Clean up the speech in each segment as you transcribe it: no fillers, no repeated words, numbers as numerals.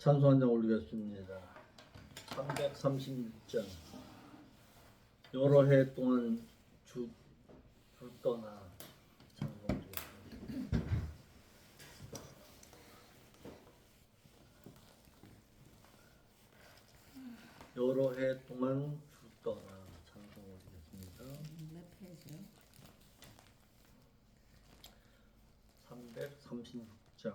찬송 한 장 올리겠습니다. 336장. 여러 해 동안 주 떠나 찬송 올리겠습니다. 여러 해 동안 주 떠나 찬송 올리겠습니다. 몇 페이지요? 336장.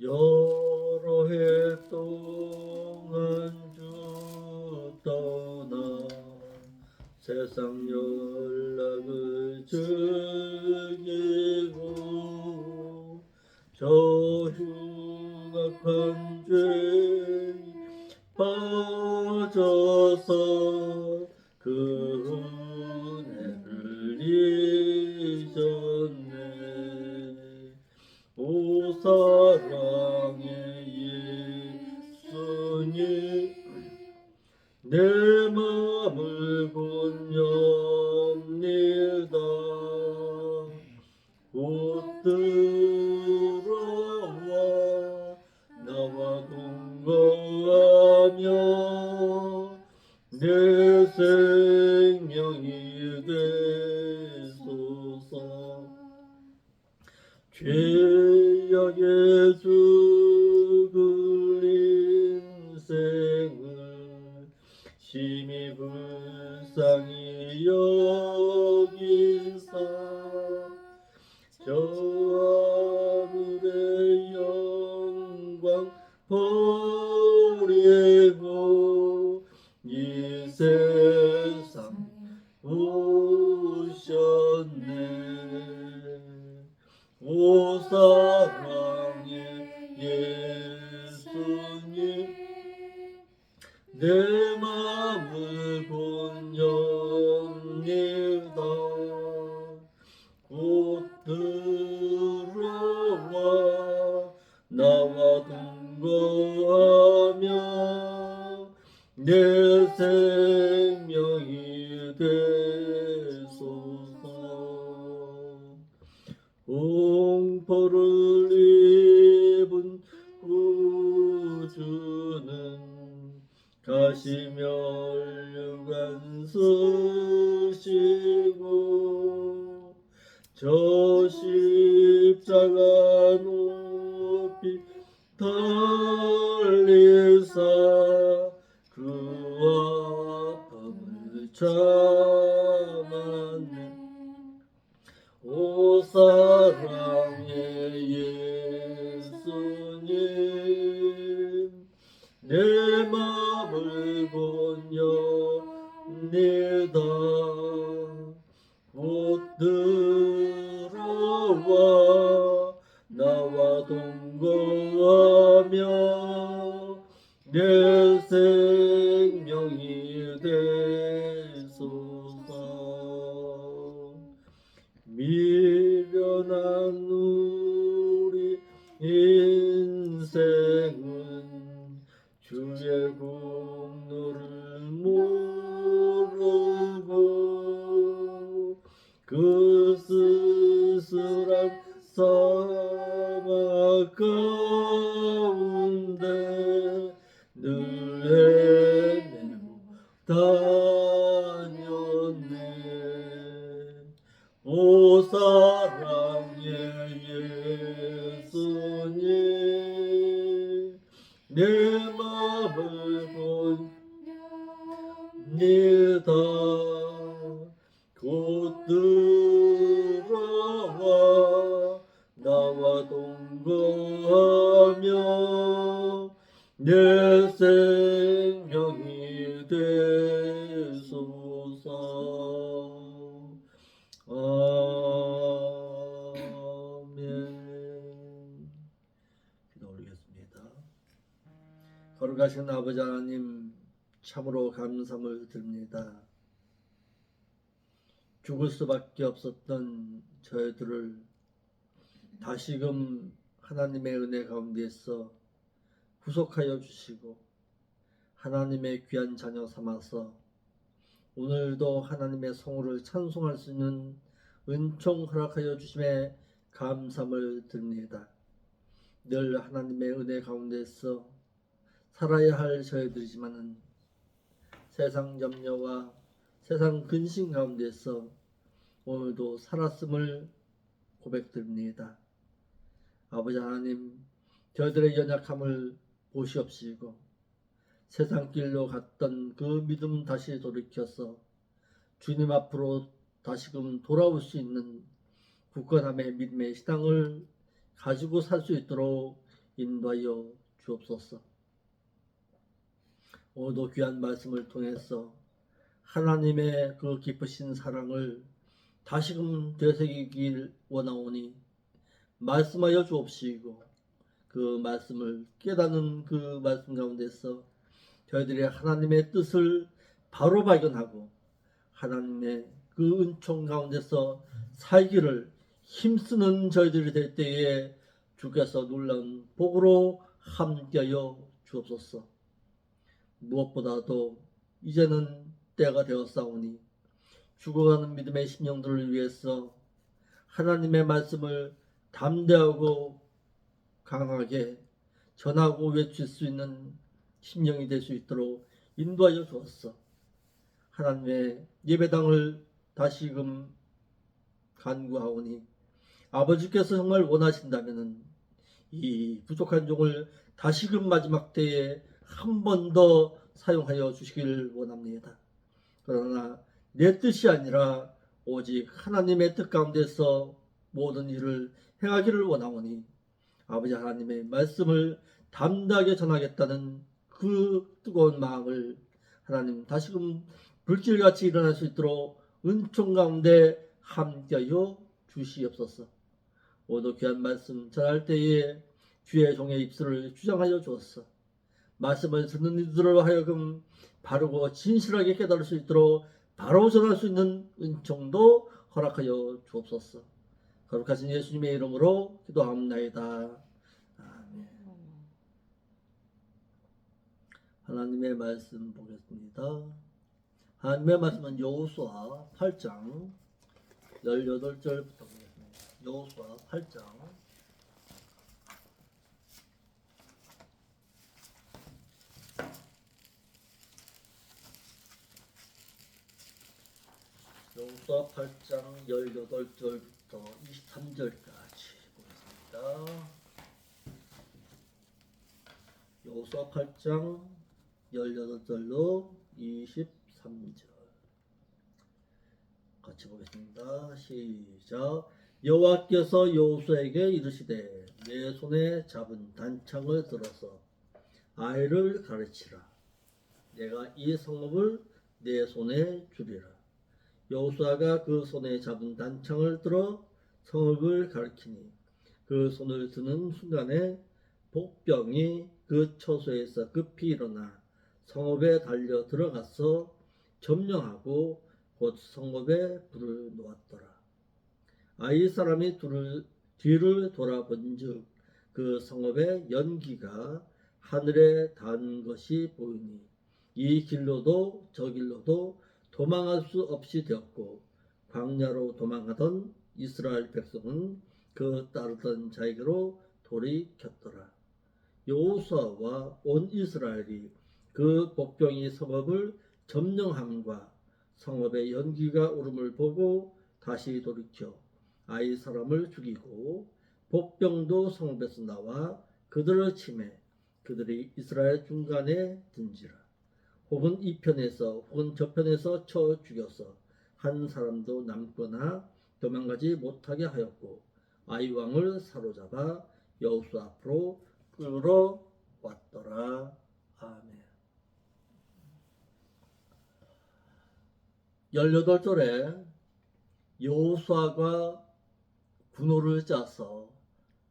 여러 해 동안 주 떠나 세상 연락을 즐기고 저 흉악한 죄에 빠져서 그 은혜를 잊었네. 오 사랑의 예수님, 내 맘을 권유합니다. 곧 들어와 나와 동거하며 내 생명이 되소서. 죄악에 죽을 인생을 심히 불쌍히 여기사 저 하늘의 영광 버리고 이 세상 오셨네. 오 사랑의 예수님, 내 맘을 권유합니다. 곧 들어와 나와 동거하며 내 생명이 되소서. 공포를 입은 구주는 가시면류관 쓰시고 저 십자가 높이 달리사 그 아픔을 참았네. 오 사랑의 예수님, 내 맘을 권유합니다. 곧 들어와 나와 동거하며 내 생명이 되소서. 미련한 우리 인생은 주의 공로를 모르고 그 쓸쓸한 사막 가운데 늘 헤매고 다녔네. 오 사랑의 예수님, 내 맘을 권유합니다. 곧 들어와 나와 동거하며 내 생명이 되소서. 아멘. 기도 올리겠습니다. 거룩하신 아버지 하나님, 참으로 감사함을 드립니다. 죽을 수밖에 없었던 저희들을 다시금 하나님의 은혜 가운데서 구속하여 주시고 하나님의 귀한 자녀 삼아서 오늘도 하나님의 성호를 찬송할 수 있는 은총 허락하여 주심에 감사함을 드립니다. 늘 하나님의 은혜 가운데서 살아야 할 저희들이지만은 세상 염려와 세상 근심 가운데서 오늘도 살았음을 고백드립니다. 아버지 하나님, 저희들의 연약함을 보시옵시고 세상 길로 갔던 그 믿음 다시 돌이켜서 주님 앞으로 다시금 돌아올 수 있는 굳건함의 믿음의 신앙을 가지고 살 수 있도록 인도하여 주옵소서. 오늘도 귀한 말씀을 통해서 하나님의 그 깊으신 사랑을 다시금 되새기길 원하오니 말씀하여 주옵시고 그 말씀을 깨닫는 그 말씀 가운데서 저희들이 하나님의 뜻을 바로 발견하고 하나님의 그 은총 가운데서 살기를 힘쓰는 저희들이 될 때에 주께서 놀라운 복으로 함께하여 주옵소서. 무엇보다도 이제는 때가 되었사오니 죽어가는 믿음의 심령들을 위해서 하나님의 말씀을 담대하고 강하게 전하고 외칠 수 있는 심령이 될 수 있도록 인도하여 주었어. 하나님의 예배당을 다시금 간구하오니 아버지께서 정말 원하신다면 이 부족한 종을 다시금 마지막 때에 한 번 더 사용하여 주시길 원합니다. 그러나 내 뜻이 아니라 오직 하나님의 뜻 가운데서 모든 일을 행하기를 원하오니 아버지 하나님의 말씀을 담대하게 전하겠다는 그 뜨거운 마음을 하나님 다시금 불길같이 일어날 수 있도록 은총 가운데 함께하여 주시옵소서. 오늘도 귀한 말씀 전할 때에 주의 종의 입술을 주장하여 주었어. 말씀을 듣는 이들로 하여금 바르고 진실하게 깨달을 수 있도록 바로 전할 수 있는 은총도 허락하여 주옵소서. 거룩하신 예수님의 이름으로 기도합나이다. 아멘. 하나님의 말씀 보겠습니다. 하나님의 말씀은 여호수아 8장 18절부터 보겠습니다. 여호수아 8장 18절부터 23절까지 보겠습니다. 여호수아 8장 18절로 23절 같이 보겠습니다. 시작. 여호와께서 여호수아에게 이르시되 내 손에 잡은 단창을 들어서 아이를 가르치라. 내가 이 성읍을 내 손에 주리라. 여호수아가 그 손에 잡은 단창을 들어 성읍을 가리키니 그 손을 드는 순간에 복병이 그 처소에서 급히 일어나 성읍에 달려 들어가서 점령하고 곧 성읍에 불을 놓았더라. 아이 사람이 뒤를 돌아본즉 그 성읍의 연기가 하늘에 닿은 것이 보이니 이 길로도 저 길로도 도망할 수 없이 되었고 광야로 도망하던 이스라엘 백성은 그 따르던 자에게로 돌이켰더라. 여호수아와 온 이스라엘이 그 복병이 성읍을 점령함과 성읍의 연기가 오름을 보고 다시 돌이켜 아이 사람을 죽이고 복병도 성읍에서 나와 그들을 치매 그들이 이스라엘 중간에 든지라. 혹은 이 편에서 혹은 저 편에서 쳐 죽여서 한 사람도 남거나 도망가지 못하게 하였고 아이 왕을 사로잡아 여호수아 앞으로 끌어왔더라. 아멘. 18절에 여호수아가 군호를 짜서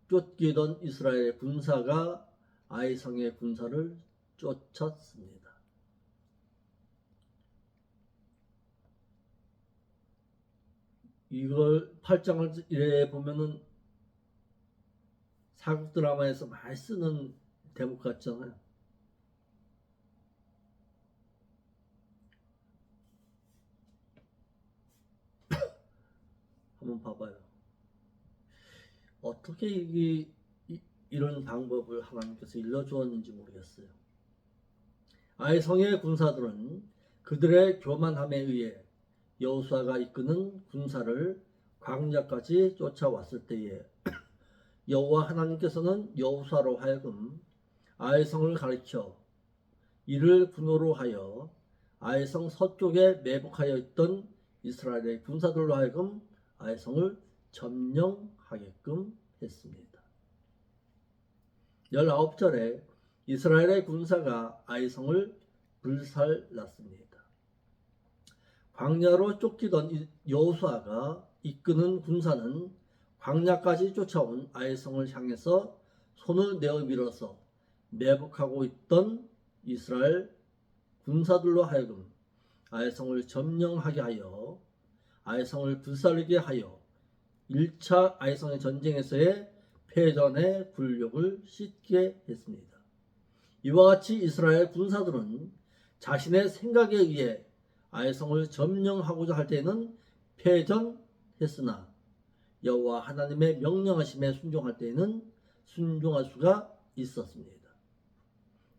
쫓기던 이스라엘 군사가 아이 성의 군사를 쫓았습니다. 이걸 8장을 이래 보면은 사극 드라마에서 많이 쓰는 대목 같잖아요. 한번 봐봐요. 어떻게 이게 이런 방법을 하나님께서 일러주었는지 모르겠어요. 아이성의 군사들은 그들의 교만함에 의해 여호수아가 이끄는 군사를 광야까지 쫓아왔을 때에 여호와 하나님께서는 여호수아로 하여금 아이성을 가리켜 이를 분노로 하여 아이성 서쪽에 매복하여 있던 이스라엘의 군사들로 하여금 아이성을 점령하게끔 했습니다. 19절에 이스라엘의 군사가 아이성을 불살랐습니다. 광야로 쫓기던 여호수아가 이끄는 군사는 광야까지 쫓아온 아이성을 향해서 손을 내어 밀어서 매복하고 있던 이스라엘 군사들로 하여금 아이성을 점령하게 하여 아이성을 불살리게 하여 1차 아이성의 전쟁에서의 패전의 굴욕을 씻게 했습니다. 이와 같이 이스라엘 군사들은 자신의 생각에 의해 아이성을 점령하고자 할 때에는 패전했으나 여호와 하나님의 명령하심에 순종할 때에는 순종할 수가 있었습니다.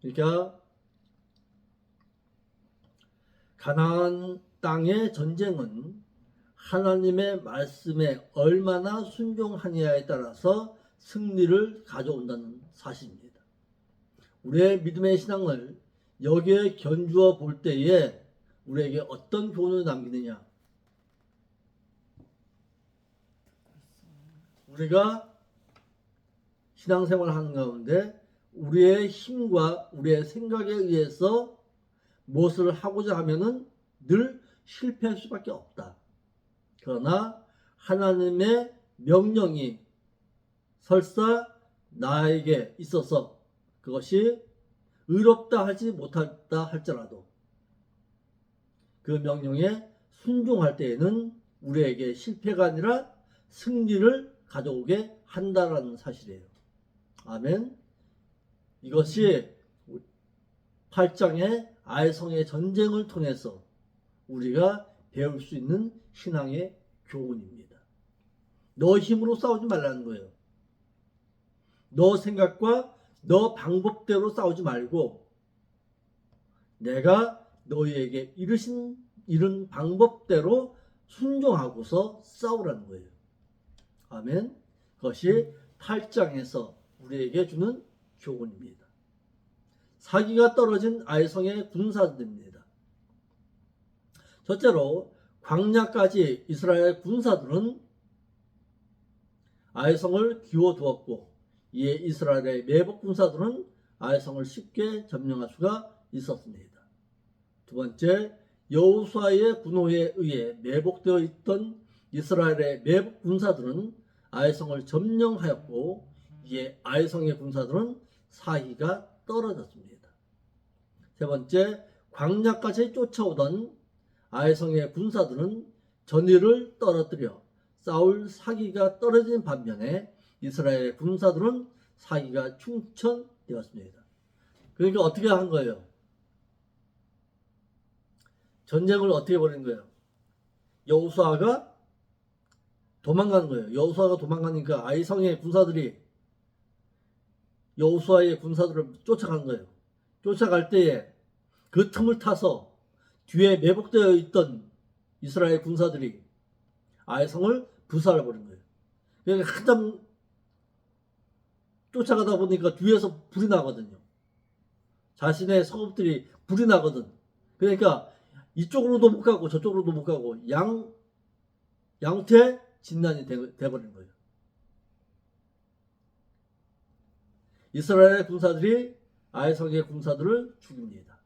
그러니까 가나안 땅의 전쟁은 하나님의 말씀에 얼마나 순종하느냐에 따라서 승리를 가져온다는 사실입니다. 우리의 믿음의 신앙을 여기에 견주어 볼 때에 우리에게 어떤 교훈을 남기느냐? 우리가 신앙생활을 하는 가운데 우리의 힘과 우리의 생각에 의해서 무엇을 하고자 하면은 늘 실패할 수밖에 없다. 그러나 하나님의 명령이 설사 나에게 있어서 그것이 의롭다 하지 못했다 할지라도 그 명령에 순종할 때에는 우리에게 실패가 아니라 승리를 가져오게 한다라는 사실이에요. 아멘. 이것이 8장의 아이성의 전쟁을 통해서 우리가 배울 수 있는 신앙의 교훈입니다. 너 힘으로 싸우지 말라는 거예요. 너 생각과 너 방법대로 싸우지 말고 내가 너희에게 이런 방법대로 순종하고서 싸우라는 거예요. 아멘. 그것이 8장에서 우리에게 주는 교훈입니다. 사기가 떨어진 아이성의 군사들입니다. 첫째로 광야까지 이스라엘 군사들은 아이성을 기워두었고 이에 이스라엘의 매복 군사들은 아이성을 쉽게 점령할 수가 있었습니다. 두 번째, 여호수아의 분노에 의해 매복되어 있던 이스라엘의 매복 군사들은 아이성을 점령하였고 이에 아이성의 군사들은 사기가 떨어졌습니다. 세 번째, 광야까지 쫓아오던 아이성의 군사들은 전의를 떨어뜨려 싸울 사기가 떨어진 반면에 이스라엘 군사들은 사기가 충천되었습니다. 그러니까 어떻게 한 거예요? 전쟁을 어떻게 벌인 거예요? 여호수아가 도망간 거예요. 여호수아가 도망가니까 아이성의 군사들이 여호수아의 군사들을 쫓아간 거예요. 쫓아갈 때에 그 틈을 타서 뒤에 매복되어 있던 이스라엘 군사들이 아이성을 불살라버린 거예요. 그러니까 한참 쫓아가다 보니까 뒤에서 불이 나거든요. 자신의 성읍들이 불이 나거든. 그러니까 이쪽으로도 못 가고 저쪽으로도 못 가고 양태 진난이 돼버린 거예요. 이스라엘 군사들이 아이성의 군사들을 죽입니다.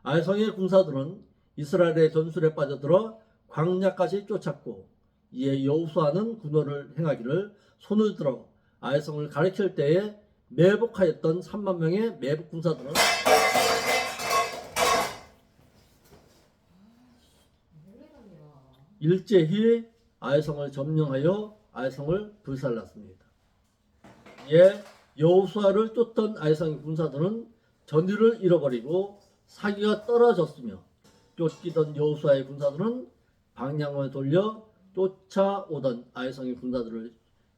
아이성의 군사들은 이스라엘의 전술에 빠져들어 광야까지 쫓았고 이에 여호수아는 군호를 행하기를 손을 들어 아이성을 가리킬 때에 매복하였던 3만 명의 매복 군사들은 일제히 아이성을 점령하여 아이성을 불살랐습니다. 이에 여호수아를 쫓던 아이성의 군사들은 전의를 잃어버리고 사기가 떨어졌으며 쫓기던 여호수아의 군사들은 방향을 돌려 쫓아오던 아이성의 군사들을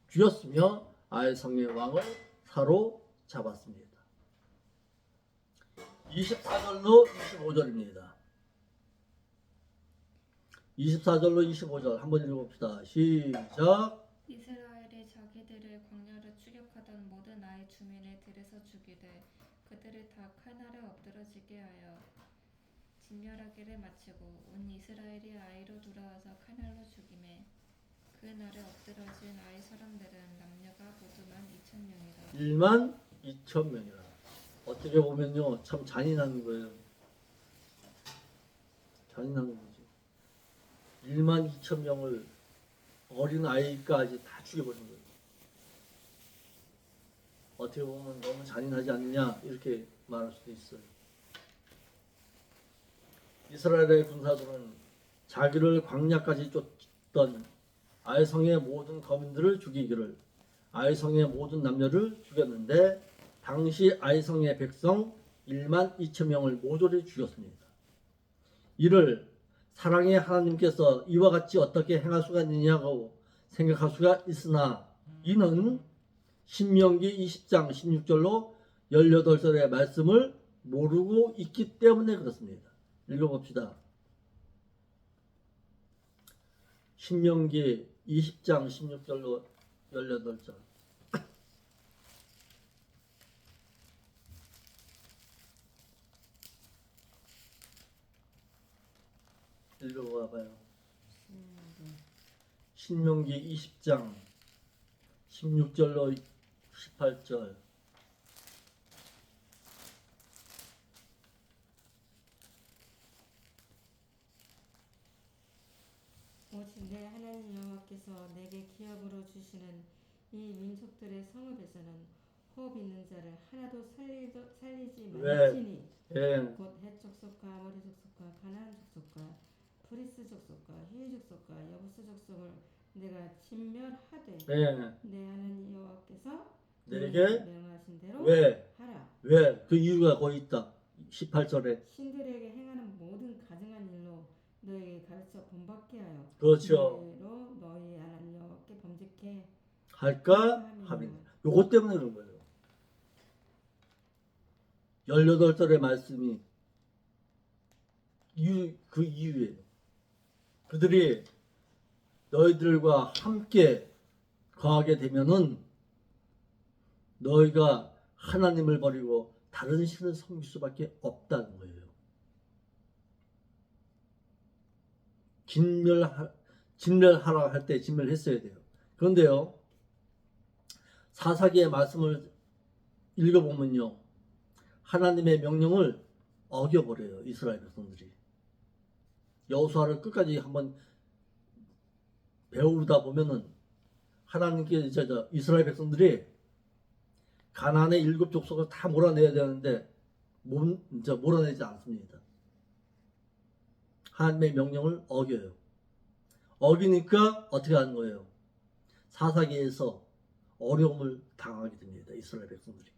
쥐었으며 아이성의 왕을 사로잡았습니다. 24절로 25절입니다. 24절로 25절 한번 읽어봅시다. 시작. 이스라엘이 자기들을 광야로 추격하던 모든 아이 주민의 들에서 죽이되 그들을 다 칼날에 엎드러지게 하여 진멸하기를 마치고 온 이스라엘이 아이로 돌아와서 칼날로 죽임에 그 날에 엎드러진 아이 사람들은 남녀가 모두만 2,000명이라. 1만 2천 명이라. 어떻게 보면요, 참 잔인한 거예요. 잔인한 거죠. 1만 2천 명을 어린 아이까지 다 죽여버린 거예요. 어떻게 보면 너무 잔인하지 않느냐 이렇게 말할 수도 있어요. 이스라엘의 군사들은 자기를 광야까지 쫓던 아이성의 모든 거민들을 죽이기를 아이성의 모든 남녀를 죽였는데 당시 아이성의 백성 1만 2천 명을 모조리 죽였습니다. 이를 사랑의 하나님께서 이와 같이 어떻게 행할 수가 있느냐고 생각할 수가 있으나 이는 신명기 20장 16절로 18절의 말씀을 모르고 있기 때문에 그렇습니다. 읽어봅시다. 신명기 20장 16절로 18절 읽어봐봐요. 신명기 20장 16절로 18절 오직 내 하나님 여호와께서 내게 기업으로 주시는 이 민족들의 성읍에서는 호흡 있는 자를 하나도 살리지 말지니 예. 곧 헷 족속과 아모리 족속과 가나안 족속과 브리스 족속과 히위 족속과 여부스 족속을 내가 진멸하되 예. 내 하나님 여호와께서 내게 명하신 대로 왜? 하라. 왜? 그 이유가 거기 있다. 18절에 신들에게 행하는 모든 가증한 일로 너에게 가르쳐 본받게 하여 그렇죠. 너희로 너희 하나님 여호와께 범죄케 할까 하면 요것 때문에 그런 거예요. 18절의 말씀이 그 이유예요. 그들이 너희들과 함께 거하게 되면은 너희가 하나님을 버리고 다른 신을 섬길 수밖에 없다는 거예요. 진멸하라 할 때 진멸했어야 돼요. 그런데요, 사사기의 말씀을 읽어보면요, 하나님의 명령을 어겨버려요. 이스라엘 백성들이. 여호수아를 끝까지 한번 배우다 보면은 하나님께 이스라엘 백성들이 가나안의 7 족속을 다 몰아내야 되는데 몰아내지 않습니다. 하나님의 명령을 어겨요. 어기니까 어떻게 하는 거예요? 사사기에서 어려움을 당하게 됩니다. 이스라엘 백성들이.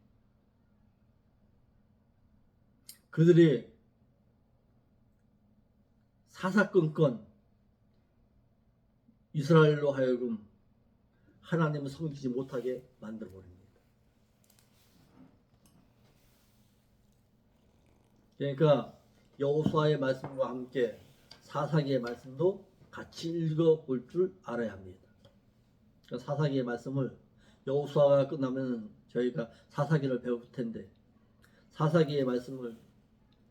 그들이 사사건건 이스라엘로 하여금 하나님을 섬기지 못하게 만들어버립니다. 그러니까 여호수아의 말씀과 함께 사사기의 말씀도 같이 읽어볼 줄 알아야 합니다. 그러니까 사사기의 말씀을 여호수아가 끝나면 저희가 사사기를 배울 텐데 사사기의 말씀을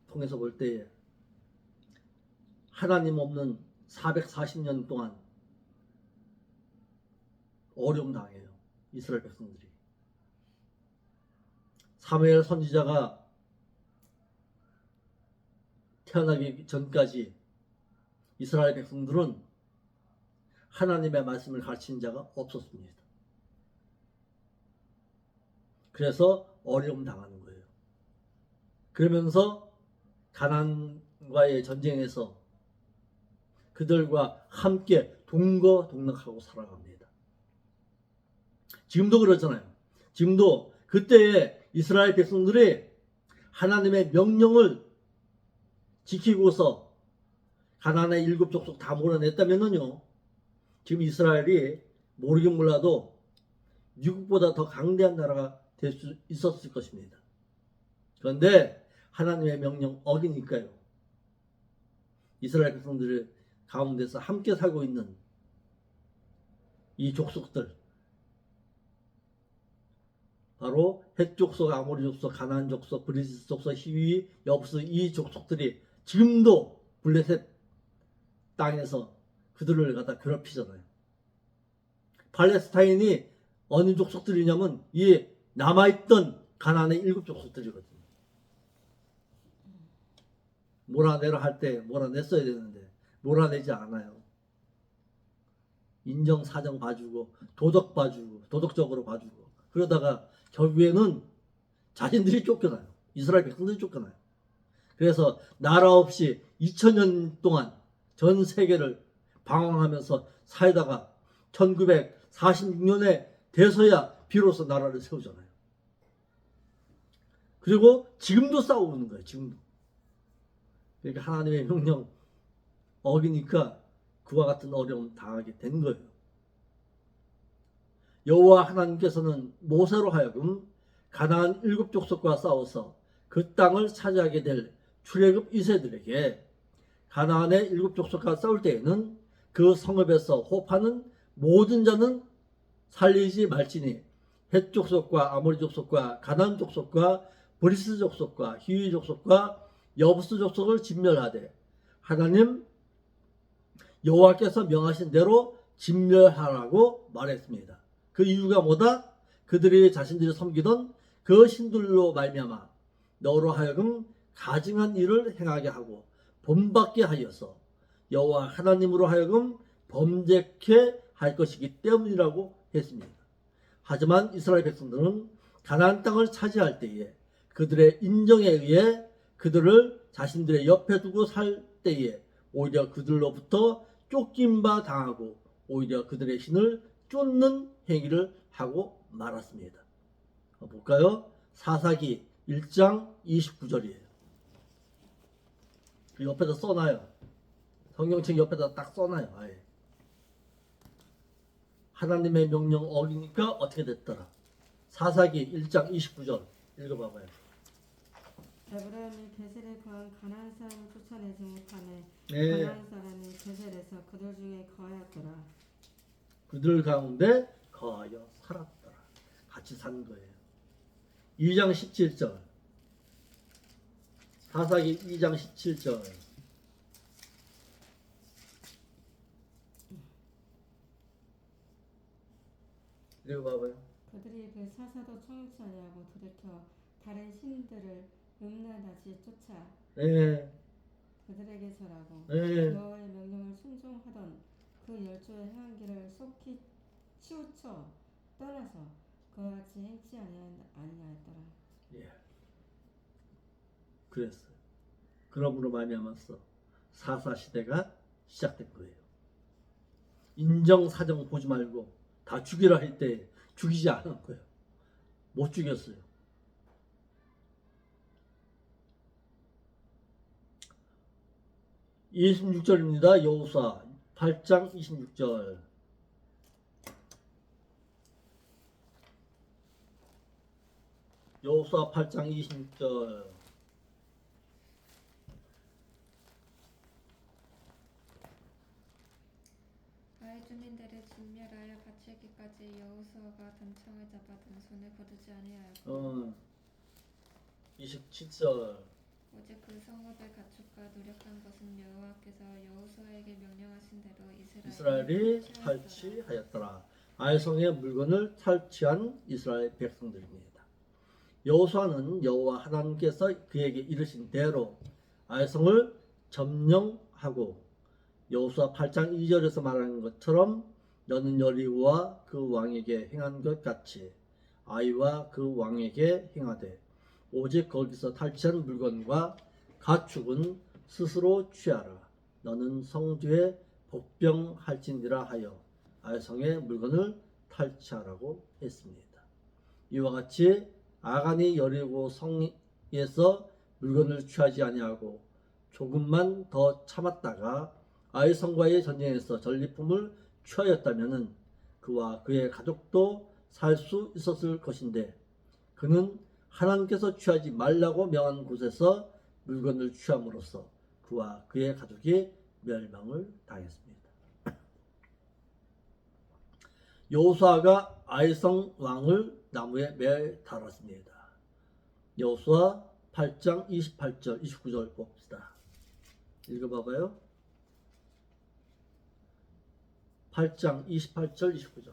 통해서 볼 때에 하나님 없는 440년 동안 어려움 당해요. 이스라엘 백성들이. 사무엘 선지자가 태어나기 전까지 이스라엘 백성들은 하나님의 말씀을 가르치는 자가 없었습니다. 그래서 어려움 당하는 거예요. 그러면서 가나안과의 전쟁에서 그들과 함께 동거동락하고 살아갑니다. 지금도 그렇잖아요. 지금도 그때의 이스라엘 백성들이 하나님의 명령을 지키고서 가나안의 7 족속 다 몰아냈다면요, 지금 이스라엘이 모르긴 몰라도 미국보다 더 강대한 나라가 될 수 있었을 것입니다. 그런데 하나님의 명령 어기니까요. 이스라엘 백성들 가운데서 함께 살고 있는 이 족속들, 바로 헷 족속, 아모리 족속, 가나안 족속, 브리스 족속, 히위, 여부스 이 족속들이 지금도 블레셋 땅에서 그들을 갖다 괴롭히잖아요. 팔레스타인이 어느 족속들이냐면 이 남아있던 가나안의 7 족속들이거든요. 몰아내라 할 때 몰아냈어야 되는데 몰아내지 않아요. 인정사정 봐주고 도덕 봐주고 도덕적으로 봐주고 그러다가 결국에는 자신들이 쫓겨나요. 이스라엘 백성들이 쫓겨나요. 그래서 나라 없이 2000년 동안 전 세계를 방황하면서 살다가 1946년에 돼서야 비로소 나라를 세우잖아요. 그리고 지금도 싸우는 거예요. 지금도. 그러니까 하나님의 명령 어기니까 그와 같은 어려움 당하게 된 거예요. 여호와 하나님께서는 모세로 하여금 가나안 7 족속과 싸워서 그 땅을 차지하게 될 출애굽 2세들에게 가나안의 7 족속과 싸울 때에는 그 성읍에서 호흡하는 모든 자는 살리지 말지니 헷 족속과 아모리 족속과 가나안 족속과 브리스 족속과 히위 족속과 여부스 족속을 진멸하되 하나님 여호와께서 명하신 대로 진멸하라고 말했습니다. 그 이유가 뭐다? 그들이 자신들이 섬기던 그 신들로 말미암아 너로 하여금 가증한 일을 행하게 하고 본받게 하여서 여호와 하나님으로 하여금 범죄케 할 것이기 때문이라고 했습니다. 하지만 이스라엘 백성들은 가나안 땅을 차지할 때에 그들의 인정에 의해 그들을 자신들의 옆에 두고 살 때에 오히려 그들로부터 쫓김바 당하고 오히려 그들의 신을 쫓는 행위를 하고 말았습니다. 볼까요? 사사기 1장 29절이에요. 그 옆에다 써놔요. 성경책 옆에다 딱 써놔요. 아예. 하나님의 명령 어기니까 어떻게 됐더라. 사사기 1장 29절 읽어봐봐요. 에브라임이 베셀에 거한 가나안 사람을 쫓아내지 못하네. 네. 가나안 사람이 베셀에서 그들 중에 거하였더라. 그들 가운데 거하여 살았더라. 같이 산 거예요. 2장 17절. 사사기 2장 17절. 읽어봐봐요. 그들이 그 사사도 청치 아니하고 돌이켜 다른 신들을 음란하지 쫓아 네. 그들에게 절하고 네. 여호와의 명령을 순종하던 그 열조의 행한 길을 속히 치우쳐 떠나서 그와 같이 행치 아니하였더라. 예. 그랬어요. 그러므로 말미암아서 사사 시대가 시작된 거예요. 인정 사정 보지 말고 다 죽이라 할 때 죽이지 않은 거예요. 못 죽였어요. (26절입니다) 여호수아 8장 26절. 여호수아 8장 26절. 아이 주민들을 진멸하여 바치기까지 여호수아가 단창을 잡아 등손에 거두지 아니하였고 27절. 오직 그 성읍의 가축과 노력한 것은 여호와께서 여호수아에게 명령하신 대로 이스라엘이 탈취하였더라. 아이성의 물건을 탈취한 이스라엘 백성들입니다. 여호수아는 여호와 하나님께서 그에게 이르신 대로 아이성을 점령하고 여호수아 8장 2절에서 말하는 것처럼 너는 여리고와 그 왕에게 행한 것 같이 아이와 그 왕에게 행하되 오직 거기서 탈취한 물건과 가축은 스스로 취하라. 너는 성뒤에 복병할지니라 하여 아이성의 물건을 탈취하라고 했습니다. 이와 같이 아간이 여리고 성에서 물건을 취하지 아니하고 조금만 더 참았다가 아이성과의 전쟁에서 전리품을 취하였다면 그와 그의 가족도 살 수 있었을 것인데 그는 하나님께서 취하지 말라고 명한 곳에서 물건을 취함으로써 그와 그의 가족이 멸망을 당했습니다. 여호수아가 아이성 왕을 나무에 매달았습니다. 여호수아 8장 28절 29절 봅시다. 읽어봐봐요. 8장 28절 29절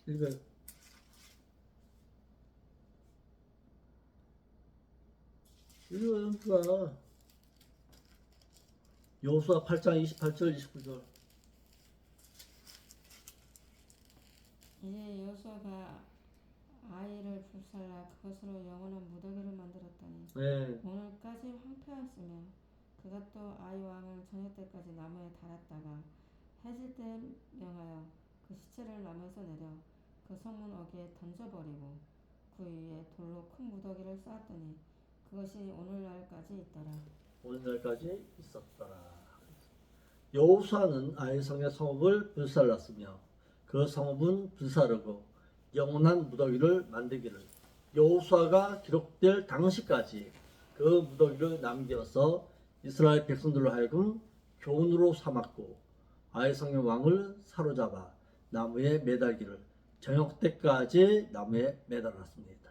읽어요. 읽어요. 여호수아 8장 28절 29절 이에 여호수아가 아이를 불살라 그것으로 영원한 무더기를 만들었더니 네. 오늘까지 황폐하였으며 그가 또 아이 왕을 저녁 때까지 나무에 달았다가 해질 때 명하여 그 시체를 나무에서 내려 그 성문 어귀에 던져버리고 그 위에 돌로 큰 무더기를 쌓았더니 그것이 오늘날까지 있더라. 오늘날까지 있었더라. 여호수아는 아이성의 성읍을 불살랐으며 그 성읍은 불사르고 영원한 무더기를 만들기를 여호수아가 기록될 당시까지 그 무더기를 남겨서 이스라엘 백성들로 하여금 교훈으로 삼았고 아이성의 왕을 사로잡아 나무에 매달기를 저녁 때까지 나무에 매달았습니다.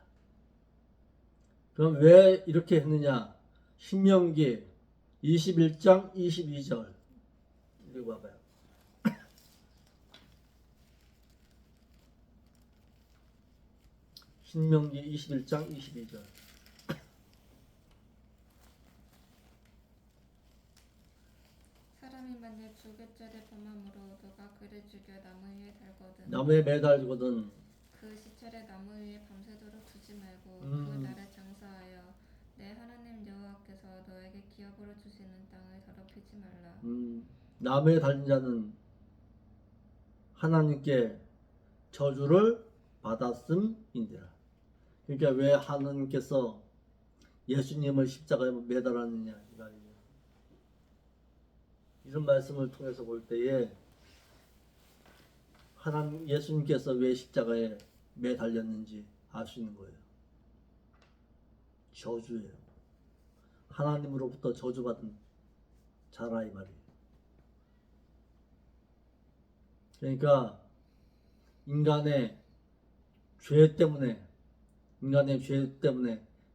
그럼 왜 이렇게 했느냐? 신명기 21장 22절 읽어봐요. 신명기 21장 22절 사람이 만일 죽을 죄를 범함으로 누가 그를 죽여 나무 위에 달거든 나무에 매달거든 그 시체를 나무 위에 밤새도록 두지 말고 그 음. 날에 장사하여 내 하나님 여호와께서 너에게 기업으로 주시는 땅을 더럽히지 말라. 나무에 달린 자는 하나님께 저주를 받았음인지라. 그러니까 왜 하나님께서 예수님을 십자가에 매달았느냐 이 말이에요. 이런 말씀을 통해서 볼 때에 하나님 예수님께서 왜 십자가에 매달렸는지 알 수 있는 거예요. 저주예요. 하나님으로부터 저주받은 자라 이 말이에요. 그러니까 인간의 죄 때문에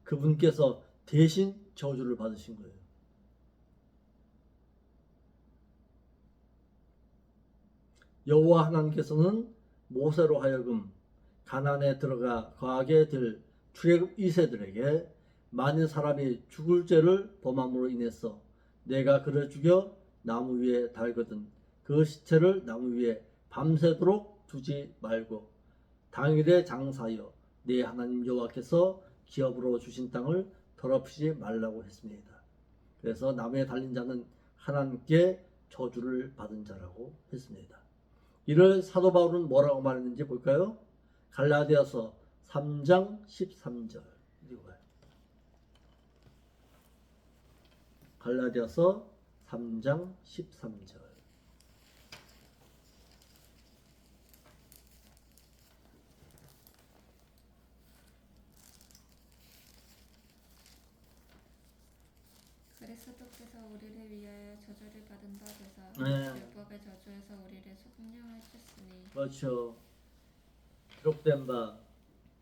그분께서 대신 저주를 받으신 거예요. 여호와 하나님께서는 모세로 하여금 가나안에 들어가 거하게 될 출애굽 2세들에게 많은 사람이 죽을 죄를 범함으로 인해서 내가 그를 죽여 나무 위에 달거든 그 시체를 나무 위에 밤새도록 두지 말고 당일에 장사하여 네 하나님 여호와께서 기업으로 주신 땅을 더럽히지 말라고 했습니다. 그래서 나무에 달린 자는 하나님께 저주를 받은 자라고 했습니다. 이를 사도 바울은 뭐라고 말했는지 볼까요? 갈라디아서 3장 13절 읽어봐요. 갈라디아서 3장 13절 그리스도께서 우리를 위하여 저주를 받은 바 되사 네. 율법의 저주에서 우리를 속량하셨으니 그렇죠. 기록된 바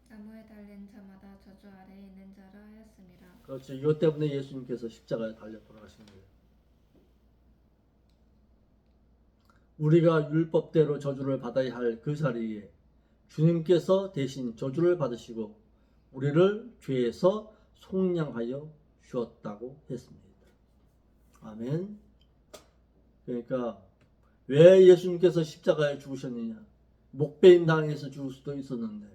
나무에 달린 자마다 저주 아래에 있는 자라 하였습니다. 그렇죠. 이것 때문에 예수님께서 십자가에 달려 돌아가신 거예요. 우리가 율법대로 저주를 받아야 할 그 자리에 주님께서 대신 저주를 받으시고 우리를 죄에서 속량하여 주었다고 했습니다. 아멘. 그러니까 왜 예수님께서 십자가에 죽으셨느냐? 목베임 당해서 죽을 수도 있었는데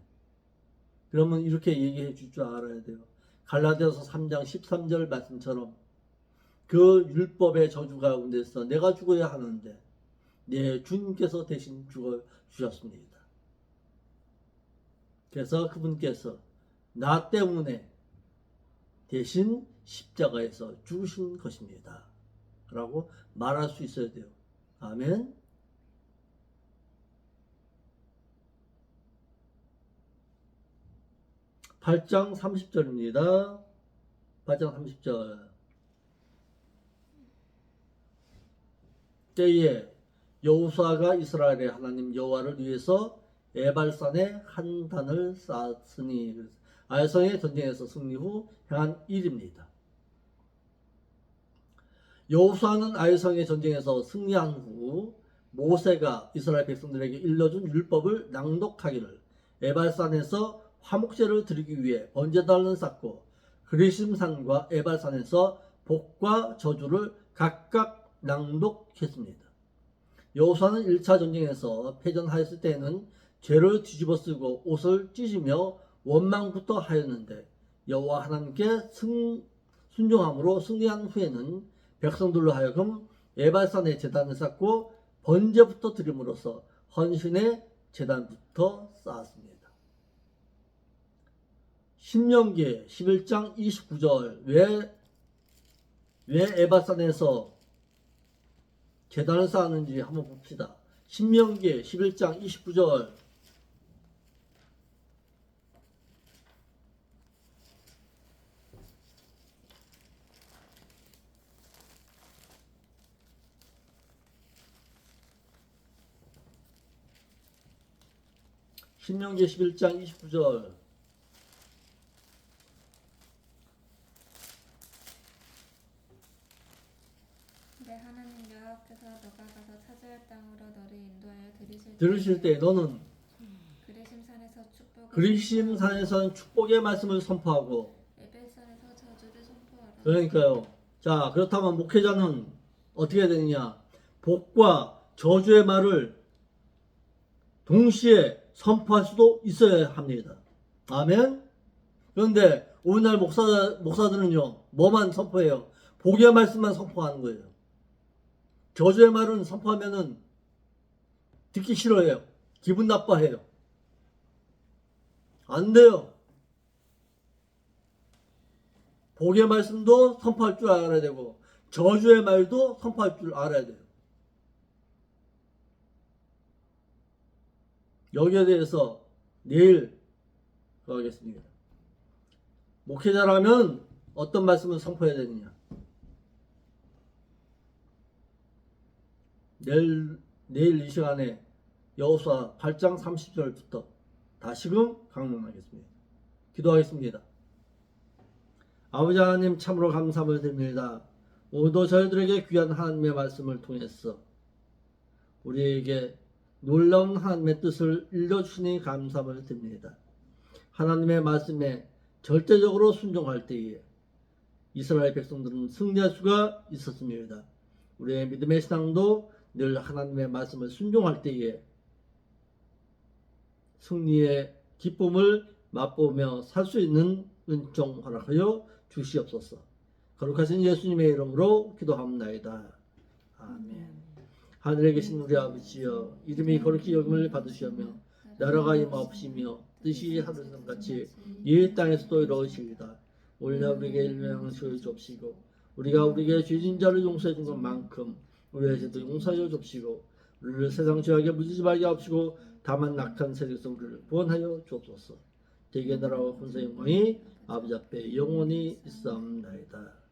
그러면 이렇게 얘기해 줄 줄 알아야 돼요. 갈라디아서 3장 13절 말씀처럼 그 율법의 저주 가운데서 내가 죽어야 하는데 내 주님께서 대신 죽어 주셨습니다. 그래서 그분께서 나 때문에 대신 십자가에서 죽으신 것입니다. 라고 말할 수 있어야 돼요. 아멘. 8장 30절입니다. 8장 30절. 때에 여호수아가 이스라엘의 하나님 여호와를 위해서 에발산에 한 단을 쌓았으니 아이성의 전쟁에서 승리 후 행한 일입니다. 여호수아는 아이성의 전쟁에서 승리한 후 모세가 이스라엘 백성들에게 일러준 율법을 낭독하기를 에발산에서 화목제를 드리기 위해 번제단을 쌓고 그리심산과 에발산에서 복과 저주를 각각 낭독했습니다. 여호수아는 1차 전쟁에서 패전하였을 때에는 죄를 뒤집어 쓰고 옷을 찢으며 원망부터 하였는데 여호와 하나님께 순종함으로 승리한 후에는 백성들로 하여금 에발산에 제단을 쌓고 번제부터 드림으로써 헌신의 제단부터 쌓았습니다. 신명기 11장 29절 왜 에발산에서 제단을 쌓았는지 한번 봅시다. 신명기 11장 29절 신명기 11장 29절 내 하나님 여호와께서 너가 가서 차지할 땅으로 너를 인도하여 들으실 때 너는 그리심산에서 축복의 말씀을 선포하고 에벨산에서 저주를 선포하라. 그러니까요. 자, 그렇다면 목회자는 어떻게 해야 되느냐? 복과 저주의 말을 동시에 선포할 수도 있어야 합니다. 아멘? 그런데 오늘날 목사들은요, 뭐만 선포해요? 복의 말씀만 선포하는 거예요. 저주의 말은 선포하면은 듣기 싫어해요. 기분 나빠해요. 안 돼요. 복의 말씀도 선포할 줄 알아야 되고 저주의 말도 선포할 줄 알아야 돼요. 여기에 대해서 내일 하겠습니다. 목회자라면 어떤 말씀을 선포해야 되느냐? 내일 이 시간에 여호수아 8장 30절부터 다시금 강론하겠습니다. 기도하겠습니다. 아버지 하나님 참으로 감사를 드립니다. 오늘도 저희들에게 귀한 하나님의 말씀을 통해서 우리에게 놀라운 하나님의 뜻을 일러주시니 감사를 드립니다. 하나님의 말씀에 절대적으로 순종할 때에 이스라엘 백성들은 승리할 수가 있었습니다. 우리의 믿음의 신앙도 늘 하나님의 말씀을 순종할 때에 승리의 기쁨을 맛보며 살 수 있는 은총 허락하여 주시옵소서. 거룩하신 예수님의 이름으로 기도합나이다. 아멘. 하늘에 계신 우리 아버지여, 이름이 거룩히 여김을 받으시오며 나라가 임하옵시며 뜻이 하늘에서 같이 이 땅에서도 이루어지이다. 오늘날 우리에게 일명을 주옵시고 우리가 우리에게 죄진 자를 용서해 준 것만큼 우리의 죄도 용서하여 주옵시고 우리를 세상 죄악에 물들이지 말게 하옵시고 다만 악한 세력에서 우리를 구원하여 주옵소서. 대개 나라와 권세 영광이 아버지 앞에 영원히 있사옵나이다.